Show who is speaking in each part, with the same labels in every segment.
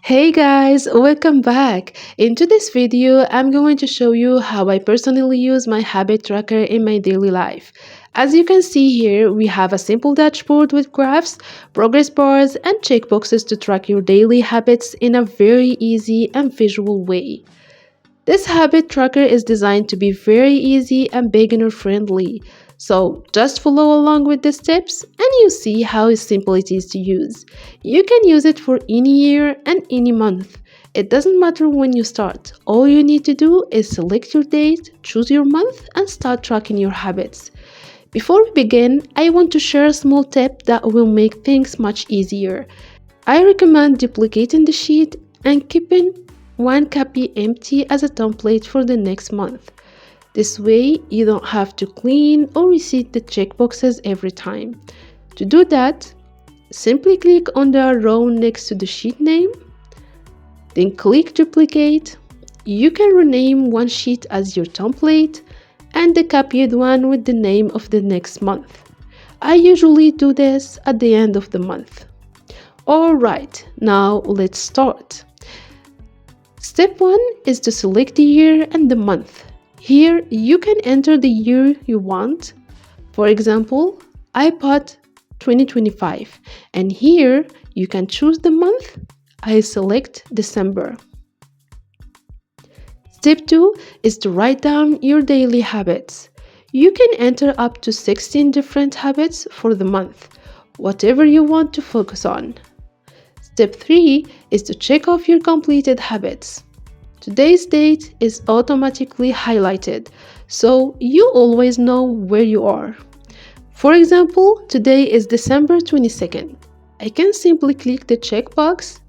Speaker 1: Hey guys, welcome back. In today's video, I'm going to show you how I personally use my habit tracker in my daily life. As you can see here, we have a simple dashboard with graphs, progress bars, and checkboxes to track your daily habits in a very easy and visual way. This habit tracker is designed to be very easy and beginner friendly. So just follow along with the steps and you see how simple it is to use. You can use it for any year and any month. It doesn't matter when you start. All you need to do is select your date, choose your month, and start tracking your habits. Before we begin, I want to share a small tip that will make things much easier. I recommend duplicating the sheet and keeping one copy empty as a template for the next month. This way, you don't have to clean or reset the checkboxes every time. To do that, simply click on the row next to the sheet name, then click Duplicate. You can rename one sheet as your template and the copied one with the name of the next month. I usually do this at the end of the month. Alright, now let's start. Step 1 is to select the year and the month. Here you can enter the year you want. For example, I put 2025 and here you can choose the month. I select December. Step 2 is to write down your daily habits. You can enter up to 16 different habits for the month, whatever you want to focus on. Step 3 is to check off your completed habits. Today's date is automatically highlighted, so you always know where you are. For example, today is December 22nd. I can simply click the checkbox,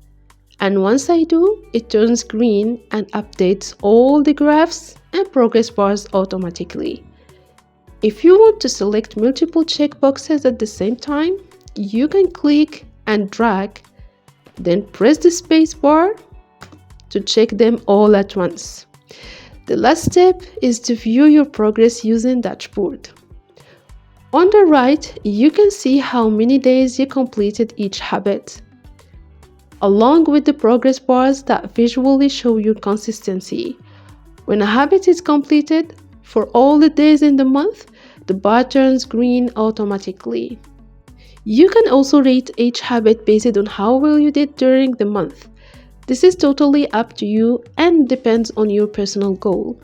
Speaker 1: and once I do, it turns green and updates all the graphs and progress bars automatically. If you want to select multiple checkboxes at the same time, you can click and drag, then press the space bar to check them all at once. The last step is to view your progress using dashboard. On the right, you can see how many days you completed each habit, along with the progress bars that visually show your consistency. When a habit is completed, for all the days in the month, the bar turns green automatically. You can also rate each habit based on how well you did during the month. This is totally up to you and depends on your personal goal.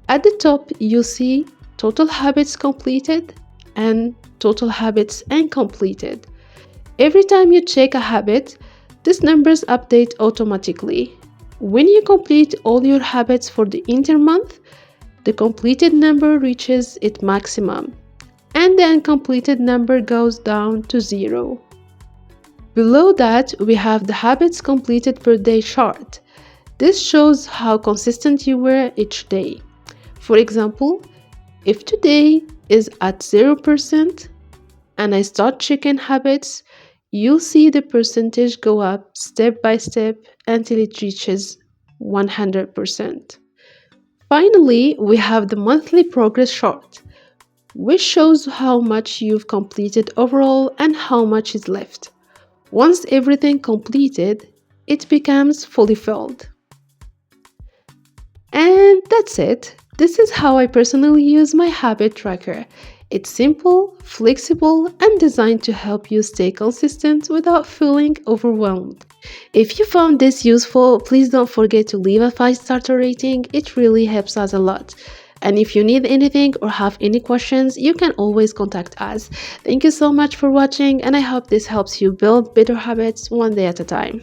Speaker 1: At the top, you'll see total habits completed and total habits uncompleted. Every time you check a habit, these numbers update automatically. When you complete all your habits for the entire month, the completed number reaches its maximum, and the uncompleted number goes down to 0. Below that, we have the habits completed per day chart. This shows how consistent you were each day. For example, if today is at 0% and I start checking habits, you'll see the percentage go up step by step until it reaches 100%. Finally, we have the monthly progress chart, which shows how much you've completed overall and how much is left. Once everything completed, it becomes fully filled. And that's it. This is how I personally use my habit tracker. It's simple, flexible, and designed to help you stay consistent without feeling overwhelmed. If you found this useful, please don't forget to leave a 5-star rating. It really helps us a lot. And if you need anything or have any questions, you can always contact us. Thank you so much for watching, and I hope this helps you build better habits one day at a time.